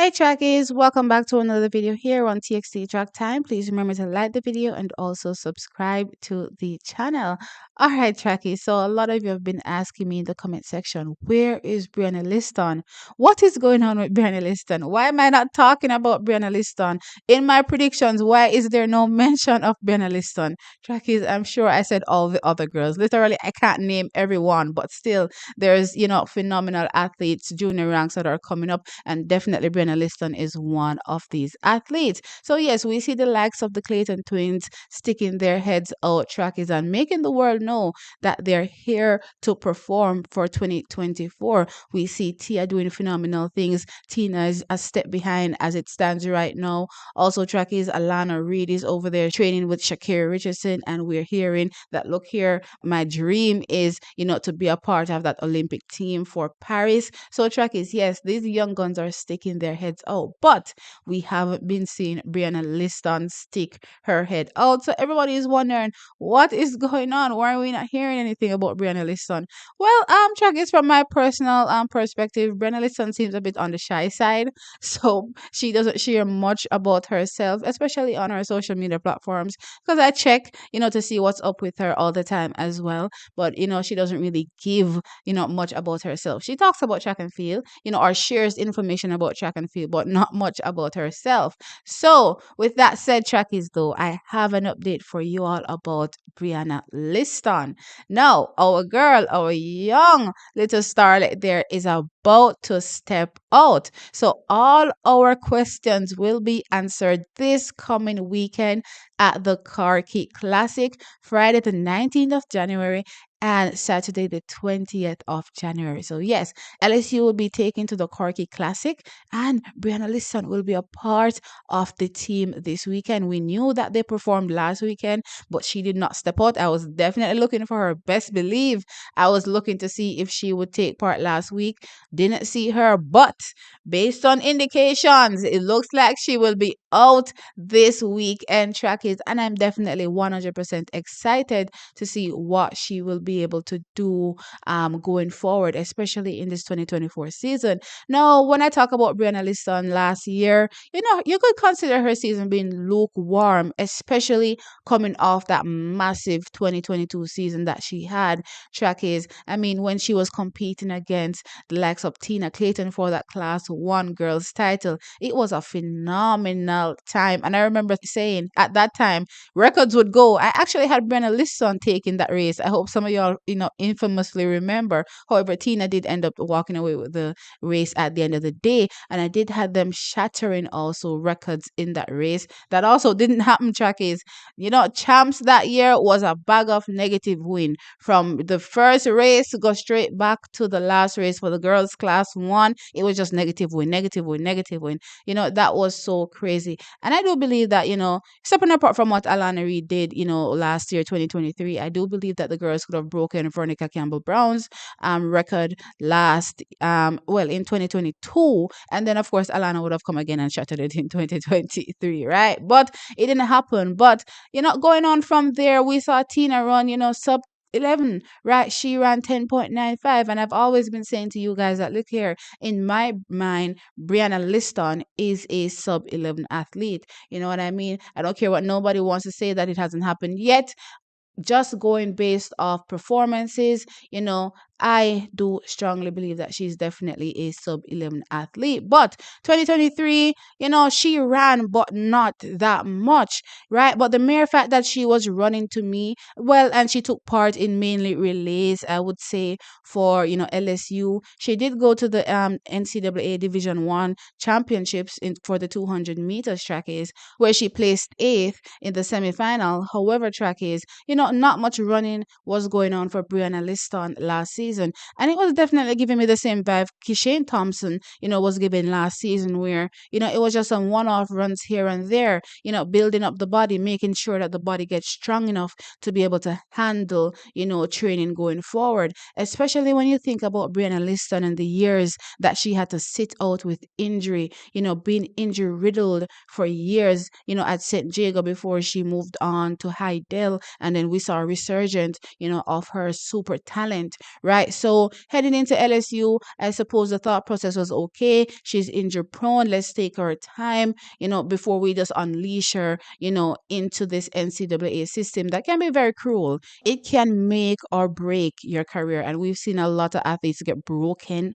right, trackies, welcome back to another video here on TXT Track Time. Please remember to like the video and also subscribe to the channel. All right, trackies, so a lot of you have been asking me in the comment section, where is Brianna Liston? What is going on with Brianna Liston? Why am I not talking about Brianna Liston? In my predictions, why is there no mention of Brianna Liston? Trackies, I'm sure I said all the other girls. Literally, I can't name everyone, but still, there's, phenomenal athletes, junior ranks that are coming up, and definitely Brianna Liston is one of these athletes. So yes, we see the likes of the Clayton twins sticking their heads out, trackies, and making the world know that they're here to perform for 2024. We see Tia doing phenomenal things. Tina is a step behind as it stands right now. Also, trackies, Alana Reed is over there training with Shakira Richardson, and we're hearing that, look here, my dream is, to be a part of that Olympic team for Paris. So, trackies, yes, these young guns are sticking their heads out, but we haven't been seeing Brianna Liston stick her head out. So everybody is wondering what is going on. Why are we not hearing anything about Brianna Liston? Well, trackies, from my personal perspective, Brianna Liston seems a bit on the shy side, so she doesn't share much about herself, especially on her social media platforms. Because I check, to see what's up with her all the time as well. But she doesn't really give much about herself. She talks about track and field, or shares information about track and field, but not much about herself. So, with that said, trackies, though, I have an update for you all about Brianna Liston. Now, our girl, our young little starlet there is about to step out. So, all our questions will be answered this coming weekend at the Corky Classic, Friday the 19th of January and Saturday the 20th of January. So yes, LSU will be taken to the Corky Classic, and Brianna Liston will be a part of the team this weekend. We knew that they performed last weekend, but she did not step out. I was definitely looking for her. Best believe I was looking to see if she would take part last week. Didn't see her, but based on indications, it looks like she will be out this weekend, trackies, and I'm definitely 100% excited to see what she will be able to do going forward, especially in this 2024 season. Now, when I talk about Brianna Liston last year, you could consider her season being lukewarm, especially coming off that massive 2022 season that she had. Trackies, I mean, when she was competing against the likes of Tina Clayton for that Class 1 girls title, it was a phenomenal time. And I remember saying at that time, records would go. I actually had Brianna Liston taking that race. I hope some of y'all, infamously remember. However, Tina did end up walking away with the race at the end of the day. And I did have them shattering also records in that race. That also didn't happen, trackies. Champs that year was a bag of negative win. From the first race to go straight back to the last race for the girls Class 1, it was just negative win, negative win, negative win. That was so crazy. And I do believe that, stepping apart from what Alana Reed did, last year, 2023, I do believe that the girls could have broken Veronica Campbell Brown's record in 2022. And then, of course, Alana would have come again and shattered it in 2023, right? But it didn't happen. But, going on from there, we saw Tina run, sub 11, right? She ran 10.95, and I've always been saying to you guys that, look here, in my mind, Brianna Liston is a sub 11 athlete. You know what I mean? I don't care what nobody wants to say that it hasn't happened yet. Just going based off performances, I do strongly believe that she's definitely a sub 11 athlete. But 2023, she ran, but not that much, right? But the mere fact that she was running, to me, well, and she took part in mainly relays, I would say, for, LSU. She did go to the NCAA Division 1 championships for the 200 meters trackies, where she placed 8th in the semifinal. However, trackies, not much running was going on for Brianna Liston last season. And it was definitely giving me the same vibe Kishane Thompson, was given last season, where, it was just some one-off runs here and there, building up the body, making sure that the body gets strong enough to be able to handle, training going forward. Especially when you think about Brianna Liston and the years that she had to sit out with injury, being injury riddled for years, at St. Jago before she moved on to High Dell. And then we saw a resurgence, of her super talent, right? right? So heading into LSU, I suppose the thought process was okay. She's injury prone. Let's take our time, before we just unleash her, into this NCAA system that can be very cruel. It can make or break your career. And we've seen a lot of athletes get broken,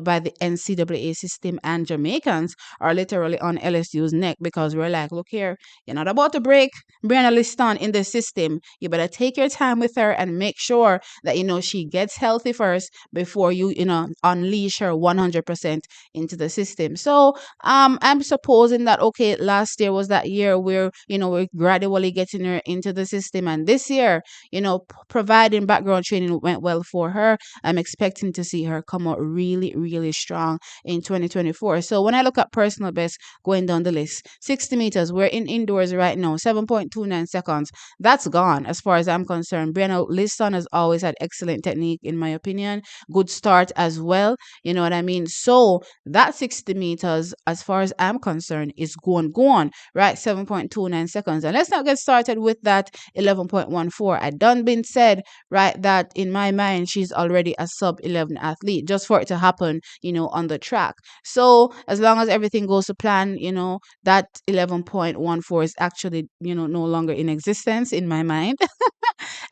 by the NCAA system, and Jamaicans are literally on LSU's neck because we're like, look here, you're not about to break Brianna Liston in the system. You better take your time with her and make sure that, she gets healthy first before you, unleash her 100% into the system. So, I'm supposing that, okay, last year was that year where, we're gradually getting her into the system. And this year, providing background training went well for her. I'm expecting to see her come out really, really strong in 2024. So when I look at personal best going down the list, 60 meters, we're in indoors right now, 7.29 seconds. That's gone as far as I'm concerned. Brianna Liston has always had excellent technique, in my opinion. Good start as well. You know what I mean? So that 60 meters, as far as I'm concerned, is gone, right? 7.29 seconds. And let's not get started with that 11.14. I done been said, right, that in my mind, she's already a sub 11 athlete just for it to happen, on the track. So as long as everything goes to plan, that 11.14 is actually, no longer in existence in my mind.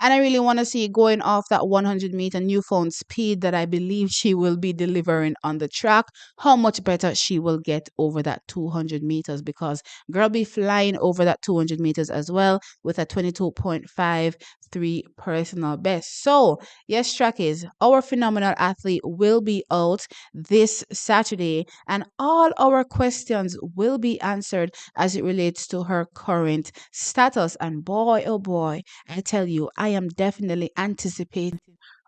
And I really want to see going off that 100-meter newfound speed that I believe she will be delivering on the track, how much better she will get over that 200 meters, because girl be flying over that 200 meters as well with a 22.53 personal best. So, yes, trackies, our phenomenal athlete will be out this Saturday, and all our questions will be answered as it relates to her current status. And boy, oh boy, I tell you, I am definitely anticipating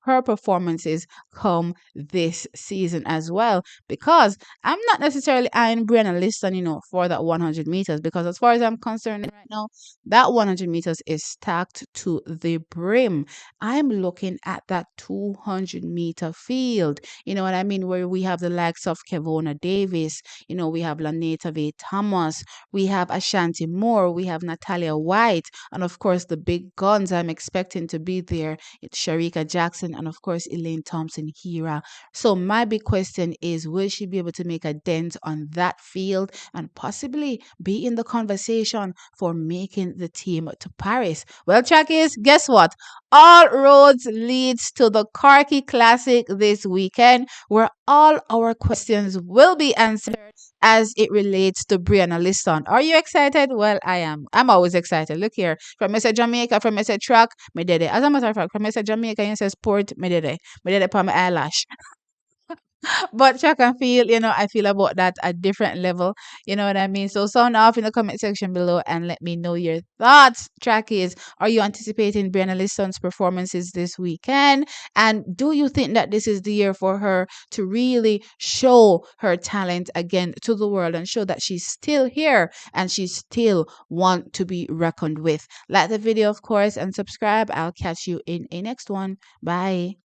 her performances come this season as well, because I'm not necessarily eyeing Brianna Liston, for that 100 meters, because as far as I'm concerned right now, that 100 meters is stacked to the brim. I'm looking at that 200-meter field, you know what I mean, where we have the likes of Kevona Davis, we have Laneta V. Thomas, we have Ashanti Moore, we have Natalia White, and of course the big guns I'm expecting to be there. It's Sharika Jackson and of course Elaine Thompson Hira. So my big question is, will she be able to make a dent on that field and possibly be in the conversation for making the team to Paris? Well, trackies, guess what? All roads leads to the Corky Classic this weekend, where all our questions will be answered as it relates to Brianna Liston. Are you excited? Well, I am. I'm always excited. Look here. From Mr. Jamaica, from Mr. Track, me did it. As a matter of fact, from Mr. Jamaica, you say sport, me did it. Me did it for my eyelash. But track and field, I feel about that at different level. You know what I mean? So sound off in the comment section below and let me know your thoughts. Trackies, are you anticipating Brianna Liston's performances this weekend? And do you think that this is the year for her to really show her talent again to the world and show that she's still here and she still want to be reckoned with? Like the video, of course, and subscribe. I'll catch you in a next one. Bye.